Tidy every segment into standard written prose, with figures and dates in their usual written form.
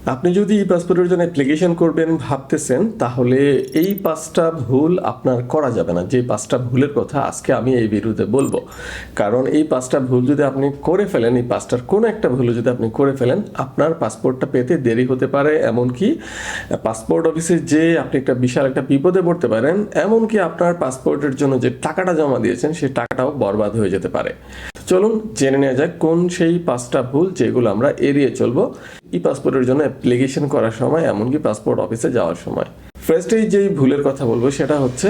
আপনি যদি ই পাসপোর্টের জন্য অ্যাপ্লিকেশন করবেন ভাবতেছেন, তাহলে এই 5টা ভুল আপনার করা যাবে না। যে 5টা ভুলের কথা আজকে আমি এই ভিডিওতে বলবো। কারণ এই 5টা ভুল যদি আপনি করে ফেলেন, এই 5টার কোনো একটা ভুল যদি আপনি করে ফেলেন, আপনার পাসপোর্টটা পেতে দেরি হতে পারে। এমনকি পাসপোর্ট অফিসে যে আপনি একটা বিশাল একটা বিপদে পড়তে পারেন। এমনকি আপনার পাসপোর্টের জন্য যে টাকাটা জমা দিয়েছেন সেই টাকাটাও বরবাদ হয়ে যেতে পারে। চলুন জেনে নেওয়া যাক কোন সেই 5টা ভুল যেগুলো আমরা এড়িয়ে চলবো ই পাসপোর্টের জন্য অ্যাপ্লিকেশন করার সময়, এমনকি পাসপোর্ট অফিসে যাওয়ার সময়। ফার্স্টেই যেই ভুলের কথা বলবো সেটা হচ্ছে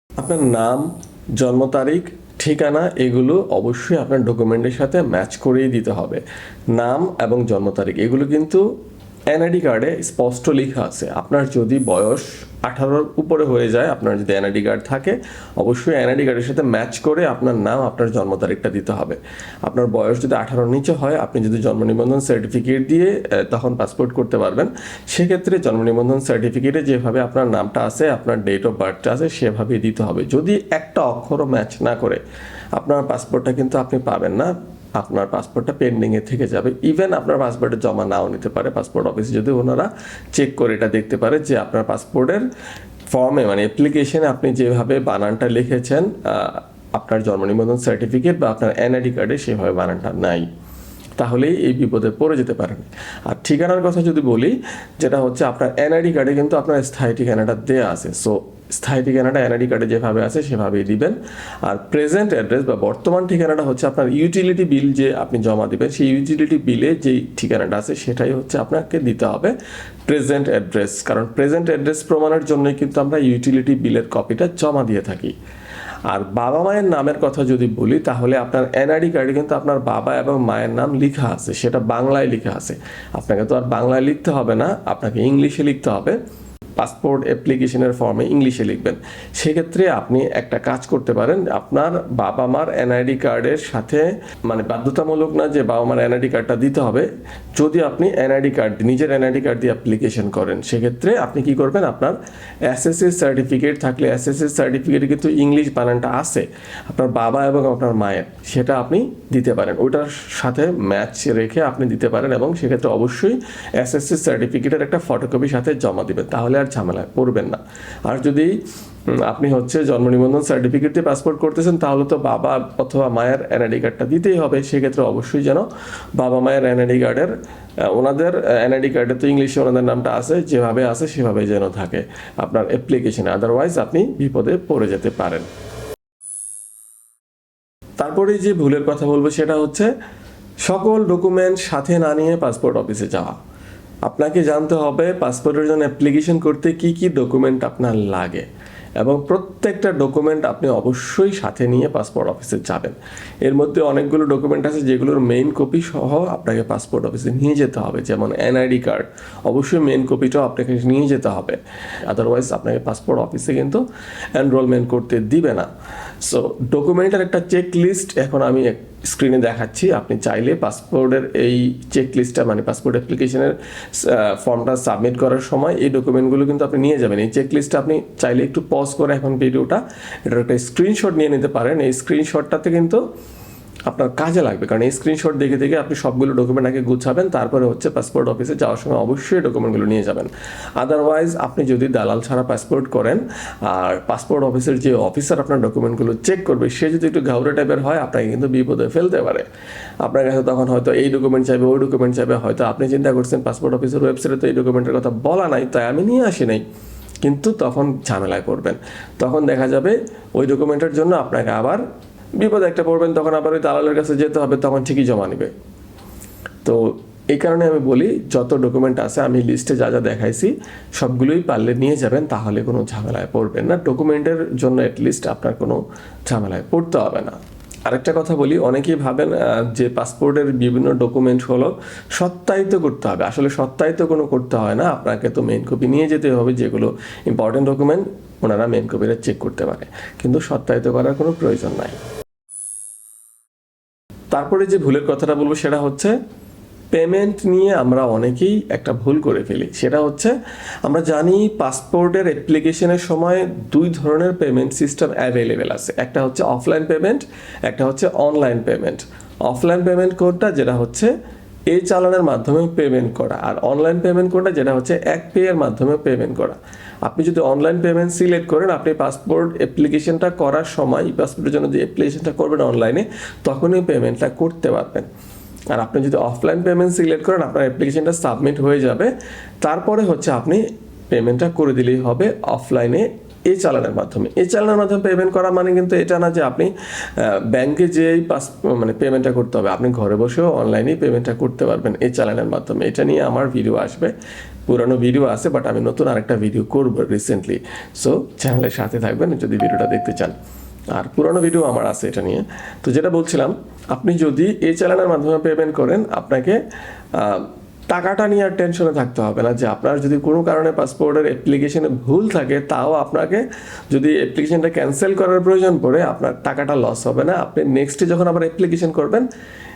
আপনার নাম, জন্ম তারিখ, ঠিকানা এগুলো অবশ্যই আপনার ডকুমেন্টের সাথে ম্যাচ করেই দিতে হবে। নাম এবং জন্ম তারিখ এগুলো কিন্তু এনআইডি কার্ডে স্পষ্ট লেখা আছে। আপনার যদি বয়স 18-র উপরে হয়ে যায়, আপনার যদি এনআইডি কার্ড থাকে, অবশ্যই এনআইডি কার্ডের সাথে ম্যাচ করে আপনার নাম, আপনার জন্ম তারিখটা দিতে হবে। আপনার বয়স যদি 18-র নিচে হয়, আপনি যদি জন্ম নিবন্ধন সার্টিফিকেট দিয়ে তখন পাসপোর্ট করতে পারবেন। সেক্ষেত্রে জন্ম নিবন্ধন সার্টিফিকেটে যেভাবে আপনার নামটা আছে, আপনার ডেট অফ বার্থটা আছে, সেভাবেই দিতে হবে। যদি একটা অক্ষরও ম্যাচ না করে, আপনার পাসপোর্টটা কিন্তু আপনি পাবেন না। আপনার পাসপোর্টটা পেন্ডিংয়ে থেকে যাবে। ইভেন আপনার পাসপোর্টে জমা নাও নিতে পারে। পাসপোর্ট অফিসে যদি ওনারা চেক করে এটা দেখতে পারে যে আপনার পাসপোর্টের ফর্মে, মানে অ্যাপ্লিকেশনে আপনি যেভাবে বানানটা লিখেছেন, আপনার জন্ম নিবন্ধন সার্টিফিকেট বা আপনার এনআইডি কার্ডে সেভাবে বানানটা নাই, তাহলেই এই বিপদে পড়ে যেতে পারেন। আর ঠিকানার কথা যদি বলি, যেটা হচ্ছে আপনার এনআইডি কার্ডে কিন্তু আপনার স্থায়ী ঠিকানাটা দেওয়া আছে। সো স্থায়ী ঠিকানাটা এনআইডি কার্ডে যেভাবে আছে সেভাবেই দিবেন। আর প্রেজেন্ট অ্যাড্রেস বা বর্তমান ঠিকানাটা হচ্ছে আপনার ইউটিলিটি বিল যে আপনি জমা দিবেন, সেই ইউটিলিটি বিলে যেই ঠিকানাটা আছে সেটাই হচ্ছে আপনাকে দিতে হবে প্রেজেন্ট অ্যাড্রেস। কারণ প্রেজেন্ট অ্যাড্রেস প্রমাণের জন্যই কিন্তু আমরা ইউটিলিটি বিলের কপিটা জমা দিয়ে থাকি। আর বাবা মায়ের নামের কথা যদি বলি, তাহলে আপনার এনআইডি কার্ডে কিন্তু আপনার বাবা এবং মায়ের নাম লেখা আছে, সেটা বাংলায় লেখা আছে। আপনাকে তো আর বাংলায় লিখতে হবে না, আপনাকে ইংলিশে লিখতে হবে। পাসপোর্ট অ্যাপ্লিকেশনের ফর্মে ইংলিশে লিখবেন। সেক্ষেত্রে আপনি একটা কাজ করতে পারেন, আপনার বাবা মার এনআইডি কার্ডের সাথে, মানে বাধ্যতামূলক না যে বাবা মার এনআইডি কার্ডটা দিতে হবে। যদি আপনি এনআইডি কার্ড, নিজের এনআইডি কার্ড দিয়ে অ্যাপ্লিকেশন করেন, সেক্ষেত্রে আপনি কি করবেন, আপনার এসএসসি সার্টিফিকেট থাকলে এসএসসি সার্টিফিকেটে কিন্তু ইংলিশ বানানটা আছে আপনার বাবা এবং আপনার মায়ের, সেটা আপনি দিতে পারেন। ওটার সাথে ম্যাচ রেখে আপনি দিতে পারেন এবং সেক্ষেত্রে অবশ্যই এসএসসি সার্টিফিকেটের একটা ফটোকপি সাথে জমা দিবেন, তাহলে আর ঝামেলায় পড়বেন না। আর যদি আপনি হচ্ছে জন্ম নিবন্ধন সার্টিফিকেট দিয়ে পাসপোর্ট করতেছেন, তাহলে তো বাবা অথবা মায়ের এনআইডি কার্ডটা দিতেই হবে। সেক্ষেত্রে অবশ্যই যেন বাবা মায়ের এনআইডি কার্ডের, ওনাদের এনআইডি কার্ডে তো ইংলিশে ওনাদের নামটা আছে, যেভাবে আছে সেভাবে যেন থাকে আপনার অ্যাপ্লিকেশনে, আদারওয়াইজ আপনি বিপদে পড়ে যেতে পারেন। তারপরে যে ভুলের কথা বলবো সেটা হচ্ছে সকল ডকুমেন্ট সাথে না নিয়ে পাসপোর্ট অফিসে যাওয়া। আপনাকে জানতে হবে পাসপোর্টের জন্য অ্যাপ্লিকেশন করতে কি কি ডকুমেন্ট আপনার লাগে, এবং প্রত্যেকটা ডকুমেন্ট আপনি অবশ্যই সাথে নিয়ে পাসপোর্ট অফিসে যাবেন। এর মধ্যে অনেকগুলো ডকুমেন্ট আছে যেগুলোর মেইন কপি সহ আপনাকে পাসপোর্ট অফিসে নিয়ে যেতে হবে, যেমন এনআইডি কার্ড, অবশ্যই মেইন কপিটাও আপনাকে নিয়ে যেতে হবে, আদারওয়াইজ আপনাকে পাসপোর্ট অফিসে কিন্তু এনরোলমেন্ট করতে দিবে না। সো ডকুমেন্টের একটা চেক লিস্ট এখন আমি স্ক্রিনে দেখাচ্ছি। আপনি চাইলে পাসপোর্টের এই চেক লিস্টটা, মানে পাসপোর্ট অ্যাপ্লিকেশনের ফর্মটা সাবমিট করার সময় এই ডকুমেন্টগুলো কিন্তু আপনি নিয়ে যাবেন। এই চেক লিস্টটা আপনি চাইলে একটু পজ করে এখন ভিডিওটা, এটার একটা স্ক্রিনশট নিয়ে নিতে পারেন। এই স্ক্রিনশটটাতে কিন্তু আপনার কাজে লাগবে, কারণ এই স্ক্রিনশট দেখে দেখে আপনি সবগুলো ডকুমেন্ট আগে গুছাবেন, তারপরে হচ্ছে পাসপোর্ট অফিসে যাওয়ার সময় অবশ্যই ডকুমেন্টগুলো নিয়ে যাবেন। আদারওয়াইজ আপনি যদি দালাল ছাড়া পাসপোর্ট করেন, আর পাসপোর্ট অফিসের যে অফিসার আপনার ডকুমেন্টগুলো চেক করবে সে যদি একটু ঘাউরে টাইপের হয়, আপনাকে কিন্তু বিপদে ফেলতে পারে। আপনার কাছে তখন হয়তো এই ডকুমেন্ট চাইবে, ওই ডকুমেন্ট চাইবে, হয়তো আপনি চিন্তা করছেন পাসপোর্ট অফিসের ওয়েবসাইটে তো এই ডকুমেন্টের কথা বলা নাই, তাই আমি নিয়ে আসি নাই, কিন্তু তখন ঝামেলায় পড়বেন। তখন দেখা যাবে ওই ডকুমেন্টের জন্য আপনাকে আবার বিপদে একটা পড়বেন, তখন আবার ওই দালালের কাছে যেতে হবে, তখন ঠিকই জমা নেবে। তো এই কারণে আমি বলি, যত ডকুমেন্ট আছে আমি লিস্টে যা যা দেখাইছি সবগুলোই পারলে নিয়ে যাবেন, তাহলে কোনো ঝামেলায় পড়বেন না। ডকুমেন্টের জন্য অ্যাটলিস্ট আপনার কোনো ঝামেলায় পড়তে হবে না। আরেকটা কথা বলি, অনেকেই ভাবেন যে পাসপোর্টের বিভিন্ন ডকুমেন্ট হলো সত্যায়িত করতে হবে। আসলে সত্যায়িত কোনো করতে হয় না, আপনাকে তো মেইন কপি নিয়ে যেতে হবে, যেগুলো ইম্পর্টেন্ট ডকুমেন্ট ওনারা মেইন কপিটা চেক করতে পারে, কিন্তু সত্যায়িত করার কোনো প্রয়োজন নাই। তারপরে যে ভুলের কথাটা বলবো সেটা হচ্ছে পেমেন্ট নিয়ে আমরা অনেকেই একটা ভুল করে ফেলি। সেটা হচ্ছে আমরা জানি পাসপোর্টের অ্যাপ্লিকেশনের সময় দুই ধরনের পেমেন্ট সিস্টেম অ্যাভেলেবেল আছে, একটা হচ্ছে অফলাইন পেমেন্ট, একটা হচ্ছে অনলাইন পেমেন্ট। অফলাইন পেমেন্ট কোডটা যেটা হচ্ছে এই চালানের মাধ্যমে পেমেন্ট করা, আর অনলাইন পেমেন্ট করা যেটা হচ্ছে এক পে এর মাধ্যমে পেমেন্ট করা। আপনি যদি অনলাইন পেমেন্ট সিলেক্ট করেন, আপনি পাসপোর্ট অ্যাপ্লিকেশনটা করার সময় পাসপোর্টের জন্য যে অ্যাপ্লিকেশনটা করবেন অনলাইনে, তখনই পেমেন্টটা করতে পারবেন। আর আপনি যদি অফলাইন পেমেন্ট সিলেক্ট করেন, আপনার অ্যাপ্লিকেশনটা সাবমিট হয়ে যাবে, তারপরে হচ্ছে আপনি পেমেন্টটা করে দিলেই হবে অফলাইনে এই চালানের মাধ্যমে। এই চালানের মাধ্যমে পেমেন্ট করা মানে কিন্তু এটা না যে আপনি ব্যাংকে যেই মানে পেমেন্টটা করতে হবে, আপনি ঘরে বসেও অনলাইনেই পেমেন্টটা করতে পারবেন এই চালানের মাধ্যমে। এটা নিয়ে আমার ভিডিও আসবে, পুরানো ভিডিও আছে, বাট আমি নতুন আরেকটা ভিডিও করব রিসেন্টলি। সো চ্যানেলের সাথে থাকবেন যদি ভিডিওটা দেখতে চান, আর পুরানো ভিডিও আমার আছে এটা নিয়ে। তো যেটা বলছিলাম, আপনি যদি এই চালানের মাধ্যমে পেমেন্ট করেন, আপনাকে টাকাটা নিয়ে আর টেনশনে থাকতে হবে না যে আপনার যদি কোনো কারণে পাসপোর্টের অ্যাপ্লিকেশনে ভুল থাকে, তাও আপনাকে যদি অ্যাপ্লিকেশনটা ক্যান্সেল করার প্রয়োজন পড়ে, আপনার টাকাটা লস হবে না। আপনি নেক্সটে যখন আবার অ্যাপ্লিকেশন করবেন,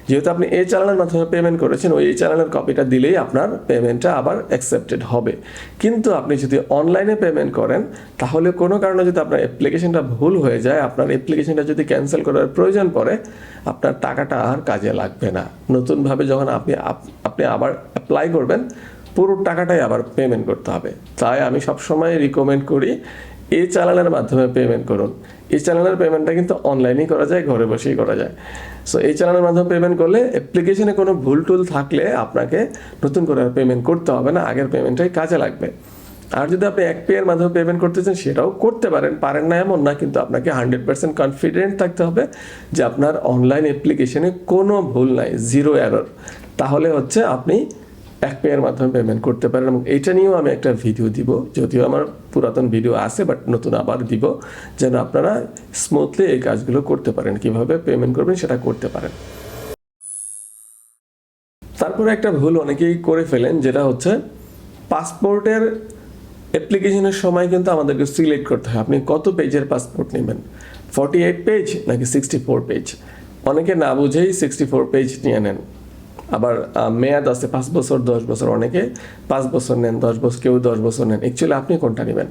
যেহেতু আপনি এই চালানের মাধ্যমে পেমেন্ট করেছেন, ওই চালানের কপিটা দিলেই আপনার পেমেন্টটা আবার অ্যাকসেপ্টেড হবে। কিন্তু আপনি যদি অনলাইনে পেমেন্ট করেন, তাহলে কোনো কারণে যদি আপনার অ্যাপ্লিকেশনটা ভুল হয়ে যায়, আপনার অ্যাপ্লিকেশনটা যদি ক্যান্সেল করার প্রয়োজন পড়ে, আপনার টাকাটা আর কাজে লাগবে না। নতুনভাবে যখন আপনি আবার অ্যাপ্লাই করবেন, পুরো টাকাটাই আবার পেমেন্ট করতে হবে। তাই আমি সবসময় রিকমেন্ড করি এই চালানের মাধ্যমে পেমেন্ট করুন। এই চালানের পেমেন্টটা কিন্তু অনলাইনেই করা যায়, ঘরে বসেই করা যায়। সো এই চালানের মাধ্যমে পেমেন্ট করলে অ্যাপ্লিকেশনে কোনো ভুল টুল থাকলে আপনাকে নতুন করে পেমেন্ট করতে হবে না, আগের পেমেন্টটাই কাজে লাগবে। আর যদি আপনি এক পে এর মাধ্যমে পেমেন্ট করতে চান, সেটাও করতে পারেন না এমন না, কিন্তু আপনাকে 100% কনফিডেন্ট থাকতে হবে যে আপনার অনলাইন অ্যাপ্লিকেশনে কোনো ভুল নাই, জিরো এরর। তাহলে হচ্ছে আপনি এক পে এর মাধ্যমে পেমেন্ট করতে পারেন। এবং এইটা নিয়েও আমি একটা ভিডিও দিব, যদিও আমার পুরাতন ভিডিও আছে, বাট নতুন আবার দিব, যেন আপনারা স্মুথলি এই কাজগুলো করতে পারেন, কিভাবে পেমেন্ট করবেন সেটা করতে পারেন। তারপরে একটা ভুল অনেকেই করে ফেলেন, যেটা হচ্ছে পাসপোর্টের অ্যাপ্লিকেশনের সময় কিন্তু আমাদেরকে সিলেক্ট করতে হয় আপনি কত পেজের পাসপোর্ট নেবেন, 48 পেজ নাকি 64 পেজ। অনেকে না বুঝেই 64 পেজ নিয়ে নেন। আবার মেয়াদ আছে 5 বছর, 10 বছর, অনেকে 5 বছর নেন, 10 বছর, কেউ 10 বছর নেন। অ্যাকচুয়ালি আপনি কোনটা নেবেন?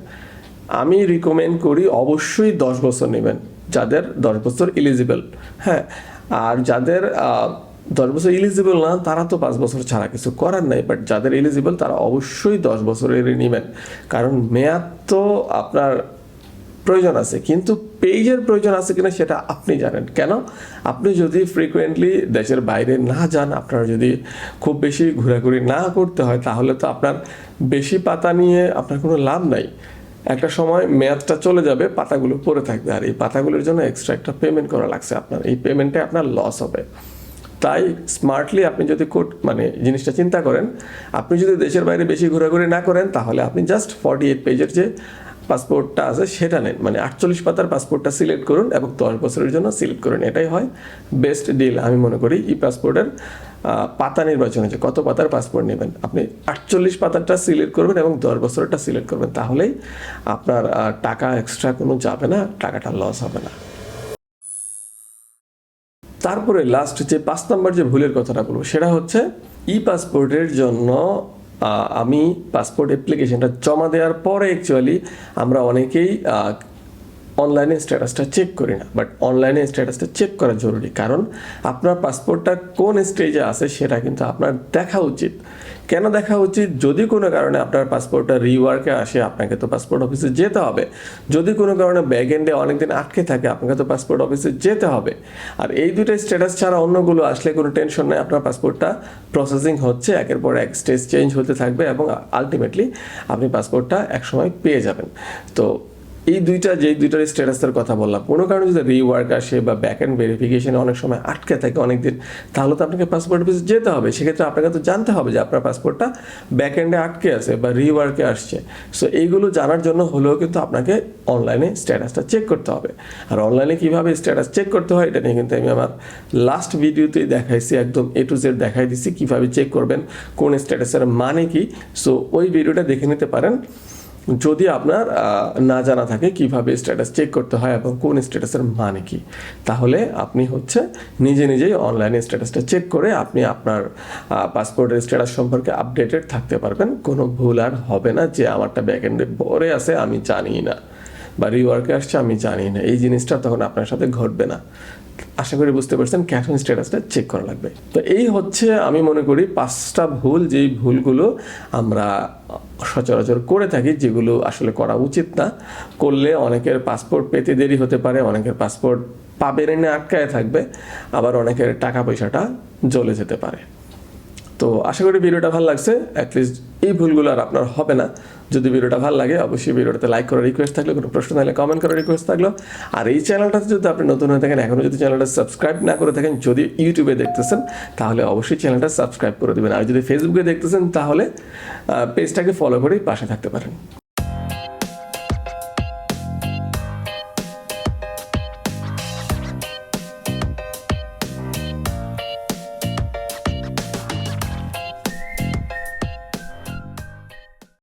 আমি রিকমেন্ড করি অবশ্যই 10 বছর নেবেন, যাদের 10 বছর এলিজিবল। হ্যাঁ, আর যাদের 10 বছর এলিজিবল না, তারা তো 5 বছর ছাড়া কিছু করার নাই, বাট যাদের এলিজিবল তারা অবশ্যই 10 বছরেরই নেবেন। কারণ মেয়াদ তো আপনার প্রয়োজন আছে, কিন্তু পেজের প্রয়োজন আছে কিনা সেটা আপনি জানেন। কেন? আপনি যদি ফ্রিকুয়েন্টলি দেশের বাইরে না যান, আপনার যদি খুব বেশি ঘোরাঘুরি না করতে হয়, তাহলে তো আপনার বেশি পাতা নিয়ে আপনার কোনো লাভ নাই। একটা সময় মেয়াদটা চলে যাবে, পাতাগুলো পড়ে থাকবে, আর এই পাতাগুলোর জন্য এক্সট্রা একটা পেমেন্ট করা লাগছে আপনার, এই পেমেন্টে আপনার লস হবে। তাই স্মার্টলি আপনি যদি মানে জিনিসটা চিন্তা করেন, আপনি যদি দেশের বাইরে বেশি ঘোরাঘুরি না করেন, তাহলে আপনি জাস্ট 48 পেজের যে পাসপোর্টটা আছে সেটা নেন, মানে 48 পাতার পাসপোর্টটা সিলেক্ট করুন এবং 10 বছরের জন্য সিলেক্ট করুন। এটাই হয় বেস্ট ডিল আমি মনে করি। ই পাসপোর্টের পাতা নির্বাচনে যে কত পাতার পাসপোর্ট নেবেন, আপনি 48 পাতারটা সিলেক্ট করবেন এবং 10 বছরেরটা সিলেক্ট করবেন, তাহলেই আপনার টাকা এক্সট্রা কোনো যাবে না, টাকাটা লস হবে না। তারপরে লাস্ট যে 5 নম্বর যে ভুলের কথাটা বলবো, সেটা হচ্ছে ই পাসপোর্টের জন্য আমি পাসপোর্ট অ্যাপ্লিকেশনটা জমা দেওয়ার পরে অ্যাকচুয়ালি আমরা অনেকেই অনলাইনে স্ট্যাটাসটা চেক করি না, বাট অনলাইনে স্ট্যাটাসটা চেক করা জরুরি। কারণ আপনার পাসপোর্টটা কোন স্টেজে আছে সেটা কিন্তু আপনার দেখা উচিত। কেন দেখা উচিত? যদি কোনো কারণে আপনার পাসপোর্টটা রিওয়ার্কে আসে, আপনাকে তো পাসপোর্ট অফিসে যেতে হবে। যদি কোনো কারণে ব্যাক এন্ডে অনেকদিন আটকে থাকে, আপনাকে তো পাসপোর্ট অফিসে যেতে হবে। আর এই দুটো স্ট্যাটাস ছাড়া অন্যগুলো আসলে কোনো টেনশন নেই, আপনার পাসপোর্টটা প্রসেসিং হচ্ছে, একের পর এক স্টেজ চেঞ্জ হতে থাকবে এবং আলটিমেটলি আপনি পাসপোর্টটা একসময় পেয়ে যাবেন। তো এই দুইটার স্ট্যাটাসের কথা বললাম, কোনো কারণে যদি রিওয়ার্ক আসে বা ব্যাক এন্ড ভেরিফিকেশনে অনেক সময় আটকে থাকে অনেকদিন, তাহলে তো আপনাকে পাসপোর্ট অফিসে যেতে হবে। সেক্ষেত্রে আপনাকে তো জানতে হবে যে আপনার পাসপোর্টটা ব্যাক এন্ডে আটকে আছে বা রিওয়ার্কে আসছে। সো এইগুলো জানার জন্য হলেও কিন্তু আপনাকে অনলাইনে স্ট্যাটাসটা চেক করতে হবে। আর অনলাইনে কীভাবে স্ট্যাটাস চেক করতে হয় এটা নিয়ে কিন্তু আমি আমার লাস্ট ভিডিওতেই দেখাইছি, একদম A to Z দেখাই দিছি কীভাবে চেক করবেন, কোন স্ট্যাটাসের মানে কি। সো ওই ভিডিওটা দেখে নিতে পারেন যদি আপনার না জানা থাকে কিভাবে স্ট্যাটাস চেক করতে হয় এবং কোন স্ট্যাটাসের মানে কি। তাহলে আপনি হচ্ছে নিজেই অনলাইনে স্ট্যাটাসটা চেক করে আপনি আপনার পাসপোর্টের স্ট্যাটাস সম্পর্কে আপডেটেড থাকতে পারবেন। কোনো ভুল আর হবে না যে আমারটা ব্যাকএন্ডে পড়ে আছে আমি জানি না, বা রিওয়ার্কে আসছে আমি জানি না, এই জিনিসটা তখন আপনার সাথে ঘটবে না। আশা করি বুঝতে পারছেন ক্যাশ অন স্ট্যাটাসটা চেক করা লাগবে। তো এই হচ্ছে আমি মনে করি 5টা ভুল, যেই ভুলগুলো আমরা সচরাচর করে থাকি, যেগুলো আসলে করা উচিত না। করলে অনেকের পাসপোর্ট পেতে দেরি হতে পারে, অনেকের পাসপোর্ট পাবেন না আটকায় থাকবে, আবার অনেকের টাকা পয়সাটা জ্বলে যেতে পারে। তো আশা করি ভিডিওটা ভালো লাগছে, অ্যাটলিস্ট এই ভুলগুলো আর আপনার হবে না। যদি ভিডিওটা ভালো লাগে অবশ্যই ভিডিওটাতে লাইক করার রিকোয়েস্ট থাকলো, কোনো প্রশ্ন থাকলে কমেন্ট করার রিকোয়েস্ট থাকলো। আর এই চ্যানেলটাতে যদি আপনি নতুন হয়ে থাকেন, এখনও যদি চ্যানেলটা সাবস্ক্রাইব না করে থাকেন, যদি ইউটিউবে দেখতেছেন তাহলে অবশ্যই চ্যানেলটা সাবস্ক্রাইব করে দেবেন। আর যদি ফেসবুকে দেখতেছেন তাহলে পেজটাকে ফলো করেই পাশে থাকতে পারেন।